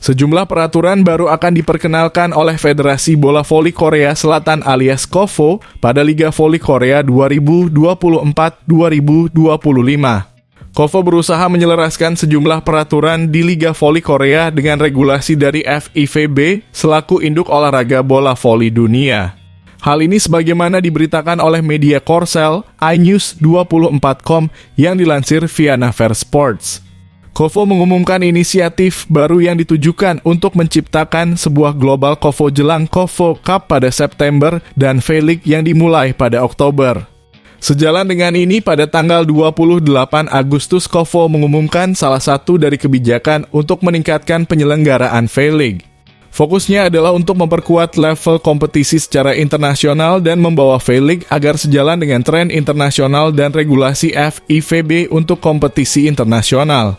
Sejumlah peraturan baru akan diperkenalkan oleh Federasi Bola Voli Korea Selatan alias KOFO pada Liga Voli Korea 2024-2025. KOFO berusaha menyelaraskan sejumlah peraturan di Liga Voli Korea dengan regulasi dari FIVB selaku induk olahraga bola voli dunia. Hal ini sebagaimana diberitakan oleh media Korsel, iNews24.com yang dilansir via Naver Sports. KOFO mengumumkan inisiatif baru yang ditujukan untuk menciptakan sebuah global KOFO jelang KOFO Cup pada September dan V-League yang dimulai pada Oktober. Sejalan dengan ini, pada tanggal 28 Agustus KOFO mengumumkan salah satu dari kebijakan untuk meningkatkan penyelenggaraan V-League. Fokusnya adalah untuk memperkuat level kompetisi secara internasional dan membawa V-League agar sejalan dengan tren internasional dan regulasi FIVB untuk kompetisi internasional.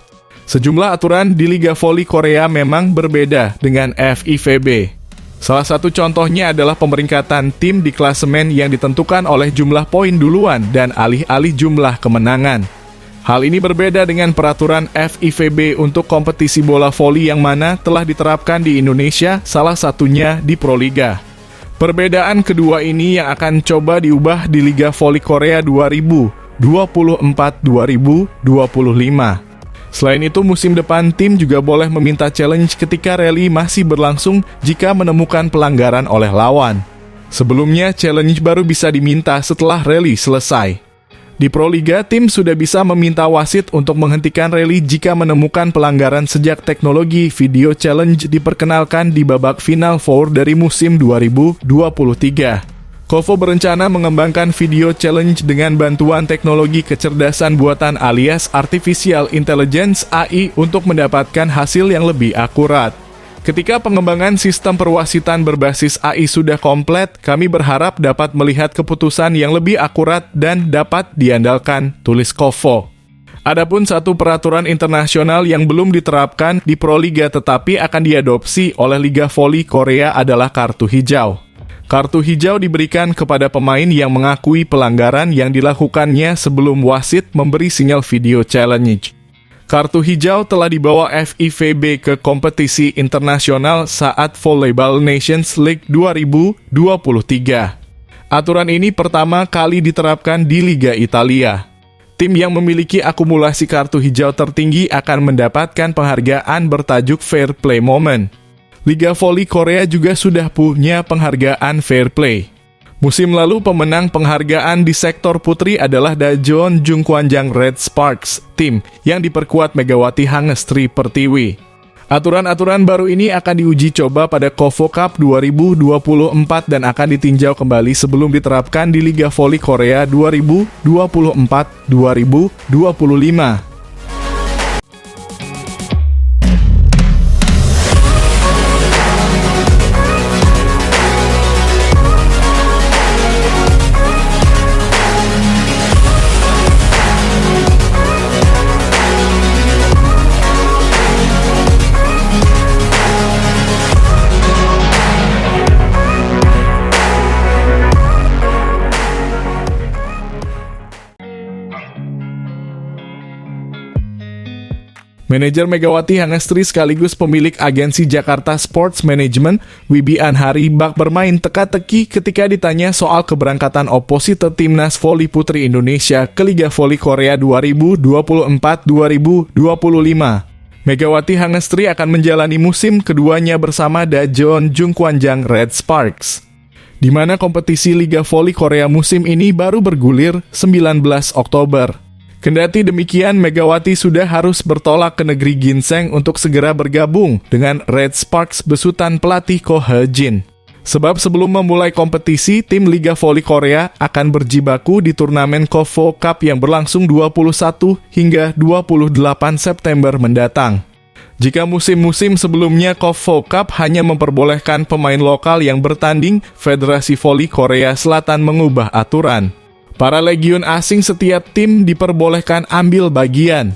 Sejumlah aturan di Liga Voli Korea memang berbeda dengan FIVB. Salah satu contohnya adalah pemeringkatan tim di klasemen yang ditentukan oleh jumlah poin duluan dan alih-alih jumlah kemenangan. Hal ini berbeda dengan peraturan FIVB untuk kompetisi bola voli yang mana telah diterapkan di Indonesia, salah satunya di Proliga. Perbedaan kedua ini yang akan coba diubah di Liga Voli Korea 2024-2025. Selain itu, musim depan tim juga boleh meminta challenge ketika rally masih berlangsung jika menemukan pelanggaran oleh lawan. Sebelumnya, challenge baru bisa diminta setelah rally selesai. Di Proliga, tim sudah bisa meminta wasit untuk menghentikan rally jika menemukan pelanggaran sejak teknologi video challenge diperkenalkan di babak final 4 dari musim 2023. KOFO berencana mengembangkan video challenge dengan bantuan teknologi kecerdasan buatan alias Artificial Intelligence AI untuk mendapatkan hasil yang lebih akurat. Ketika pengembangan sistem perwasitan berbasis AI sudah komplit, kami berharap dapat melihat keputusan yang lebih akurat dan dapat diandalkan, tulis KOFO. Adapun satu peraturan internasional yang belum diterapkan di Proliga tetapi akan diadopsi oleh Liga Voli Korea adalah kartu hijau. Kartu hijau diberikan kepada pemain yang mengakui pelanggaran yang dilakukannya sebelum wasit memberi sinyal video challenge. Kartu hijau telah dibawa FIVB ke kompetisi internasional saat Volleyball Nations League 2023. Aturan ini pertama kali diterapkan di Liga Italia. Tim yang memiliki akumulasi kartu hijau tertinggi akan mendapatkan penghargaan bertajuk Fair Play Moment. Liga Voli Korea juga sudah punya penghargaan Fair Play. Musim lalu pemenang penghargaan di sektor putri adalah Daejeon Jungkwanjang Red Sparks, tim yang diperkuat Megawati Hangestri Pertiwi. Aturan-aturan baru ini akan diuji coba pada KOFO Cup 2024 dan akan ditinjau kembali sebelum diterapkan di Liga Voli Korea 2024-2025. Manajer Megawati Hangestri sekaligus pemilik agensi Jakarta Sports Management, Wibi Anhari bak bermain teka-teki ketika ditanya soal keberangkatan oposite Timnas Voli Putri Indonesia ke Liga Voli Korea 2024-2025. Megawati Hangestri akan menjalani musim keduanya bersama Daejeon Jungkwanjang Red Sparks, di mana kompetisi Liga Voli Korea musim ini baru bergulir 19 Oktober. Kendati demikian, Megawati sudah harus bertolak ke negeri Ginseng untuk segera bergabung dengan Red Sparks besutan pelatih Ko He-jin. Sebab sebelum memulai kompetisi, tim Liga Voli Korea akan berjibaku di turnamen KOFO Cup yang berlangsung 21 hingga 28 September mendatang. Jika musim-musim sebelumnya KOFO Cup hanya memperbolehkan pemain lokal yang bertanding, Federasi Voli Korea Selatan mengubah aturan. Para legiun asing setiap tim diperbolehkan ambil bagian.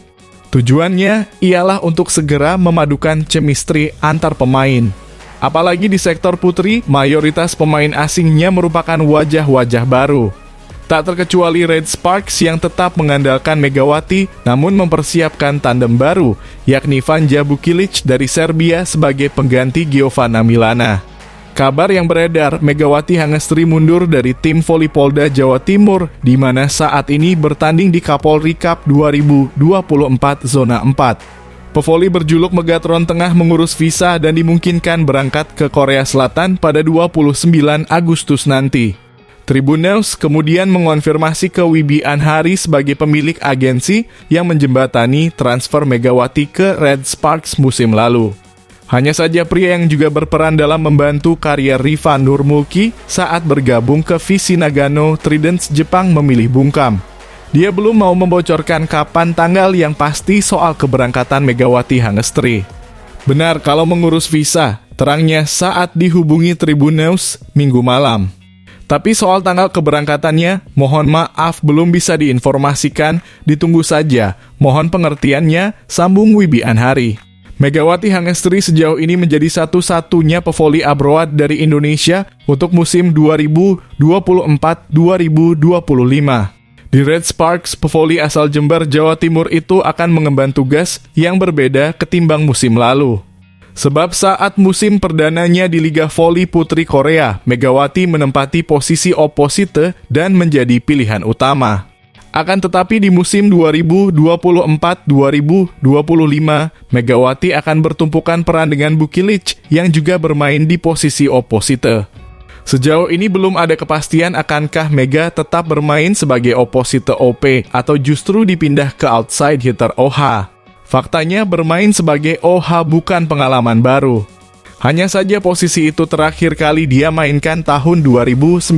Tujuannya ialah untuk segera memadukan chemistry antar pemain. Apalagi di sektor putri, mayoritas pemain asingnya merupakan wajah-wajah baru. Tak terkecuali Red Sparks yang tetap mengandalkan Megawati namun mempersiapkan tandem baru, yakni Vanja Bukilic dari Serbia sebagai pengganti Giovanna Milana. Kabar yang beredar, Megawati Hangestri mundur dari tim voli Polda Jawa Timur, di mana saat ini bertanding di Kapolri Cup 2024 Zona 4. Pevoli berjuluk Megatron tengah mengurus visa dan dimungkinkan berangkat ke Korea Selatan pada 29 Agustus nanti. Tribun News kemudian mengonfirmasi ke Wibi Anhari sebagai pemilik agensi yang menjembatani transfer Megawati ke Red Sparks musim lalu. Hanya saja pria yang juga berperan dalam membantu karier Riva Nurmulki saat bergabung ke Visi Nagano Tridents Jepang memilih bungkam. Dia belum mau membocorkan kapan tanggal yang pasti soal keberangkatan Megawati Hangestri. Benar kalau mengurus visa, terangnya saat dihubungi Tribun News Minggu malam. Tapi soal tanggal keberangkatannya, mohon maaf belum bisa diinformasikan, ditunggu saja. Mohon pengertiannya, sambung Wibi Anhari. Megawati Hangestri sejauh ini menjadi satu-satunya pevoli abroad dari Indonesia untuk musim 2024-2025. Di Red Sparks, pevoli asal Jember, Jawa Timur itu akan mengemban tugas yang berbeda ketimbang musim lalu. Sebab saat musim perdananya di Liga Voli Putri Korea, Megawati menempati posisi oposite dan menjadi pilihan utama. Akan tetapi di musim 2024-2025, Megawati akan bertumpukan peran dengan Bukilic yang juga bermain di posisi oposite. Sejauh ini belum ada kepastian akankah Mega tetap bermain sebagai oposite OP atau justru dipindah ke outside hitter OH. Faktanya bermain sebagai OH bukan pengalaman baru. Hanya saja posisi itu terakhir kali dia mainkan tahun 2019.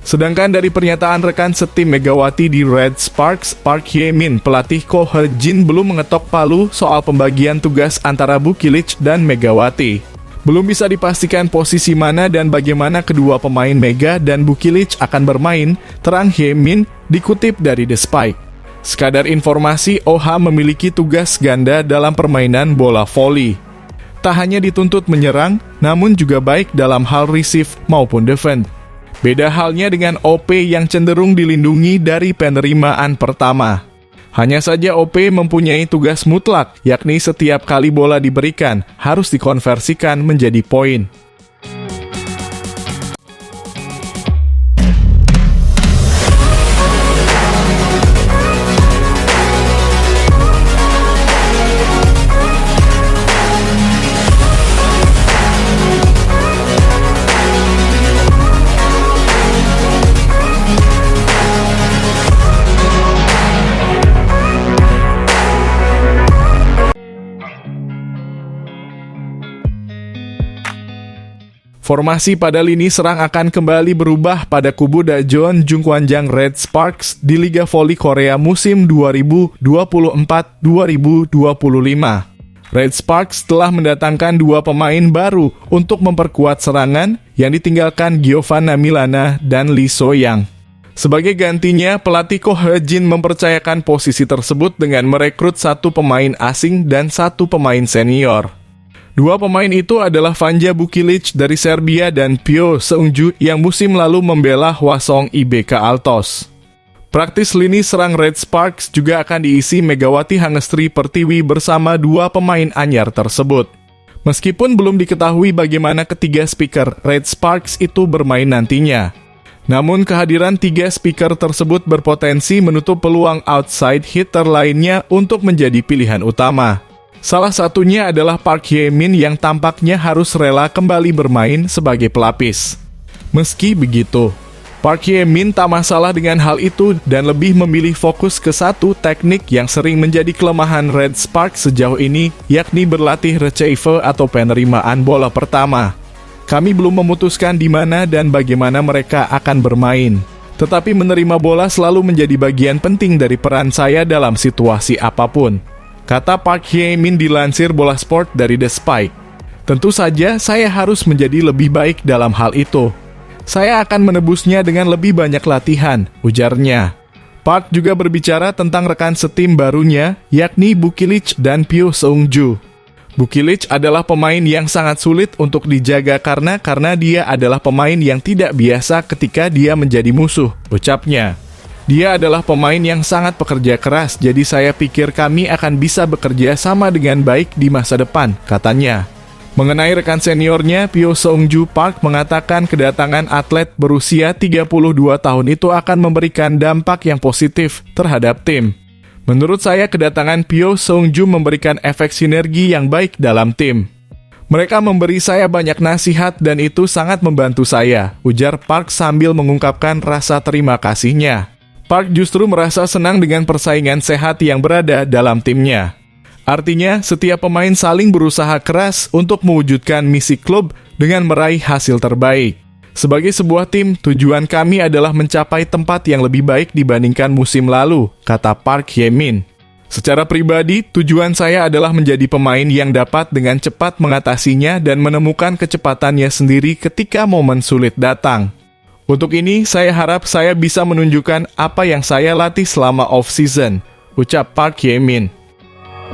Sedangkan dari pernyataan rekan setim Megawati di Red Sparks, Park Hye-min, pelatih Ko He-jin belum mengetok palu soal pembagian tugas antara Bukilic dan Megawati. Belum bisa dipastikan posisi mana dan bagaimana kedua pemain Mega dan Bukilic akan bermain, terang Hye-min dikutip dari The Spike. Sekadar informasi, OH memiliki tugas ganda dalam permainan bola voli. Tak hanya dituntut menyerang, namun juga baik dalam hal receive maupun defend. Beda halnya dengan OP yang cenderung dilindungi dari penerimaan pertama. Hanya saja OP mempunyai tugas mutlak, yakni setiap kali bola diberikan, harus dikonversikan menjadi poin. Formasi pada lini serang akan kembali berubah pada kubu Dajeon Jungkwanjang Red Sparks di Liga Voli Korea musim 2024-2025. Red Sparks telah mendatangkan dua pemain baru untuk memperkuat serangan yang ditinggalkan Giovanna Milana dan Lee So-yang. Sebagai gantinya, pelatih Ko He-jin mempercayakan posisi tersebut dengan merekrut satu pemain asing dan satu pemain senior. Dua pemain itu adalah Vanja Bukilic dari Serbia dan Pyo Seung-ju yang musim lalu membela Hwasong IBK Altos. Praktis lini serang Red Sparks juga akan diisi Megawati Hangestri Pertiwi bersama dua pemain anyar tersebut. Meskipun belum diketahui bagaimana ketiga speaker Red Sparks itu bermain nantinya. Namun kehadiran tiga speaker tersebut berpotensi menutup peluang outside hitter lainnya untuk menjadi pilihan utama. Salah satunya adalah Park Hye-min yang tampaknya harus rela kembali bermain sebagai pelapis. Meski begitu, Park Hye-min tak masalah dengan hal itu dan lebih memilih fokus ke satu teknik yang sering menjadi kelemahan Red Sparks sejauh ini, yakni berlatih receive atau penerimaan bola pertama. Kami belum memutuskan di mana dan bagaimana mereka akan bermain. Tetapi menerima bola selalu menjadi bagian penting dari peran saya dalam situasi apapun, kata Park Hye-min dilansir Bola Sport dari The Spike. Tentu saja saya harus menjadi lebih baik dalam hal itu. Saya akan menebusnya dengan lebih banyak latihan, ujarnya. Park juga berbicara tentang rekan setim barunya, yakni Bukilic dan Pyo Seung-ju. Bukilic adalah pemain yang sangat sulit untuk dijaga karena dia adalah pemain yang tidak biasa ketika dia menjadi musuh, ucapnya. Dia adalah pemain yang sangat pekerja keras, jadi saya pikir kami akan bisa bekerja sama dengan baik di masa depan, katanya. Mengenai rekan seniornya, Pyo Seung-ju Park mengatakan kedatangan atlet berusia 32 tahun itu akan memberikan dampak yang positif terhadap tim. Menurut saya, kedatangan Pyo Seung-ju memberikan efek sinergi yang baik dalam tim. Mereka memberi saya banyak nasihat dan itu sangat membantu saya, ujar Park sambil mengungkapkan rasa terima kasihnya. Park justru merasa senang dengan persaingan sehat yang berada dalam timnya. Artinya, setiap pemain saling berusaha keras untuk mewujudkan misi klub dengan meraih hasil terbaik. Sebagai sebuah tim, tujuan kami adalah mencapai tempat yang lebih baik dibandingkan musim lalu, kata Park Hye-min. Secara pribadi, tujuan saya adalah menjadi pemain yang dapat dengan cepat mengatasinya dan menemukan kecepatannya sendiri ketika momen sulit datang. Untuk ini, saya harap saya bisa menunjukkan apa yang saya latih selama off-season, ucap Park Hye-min.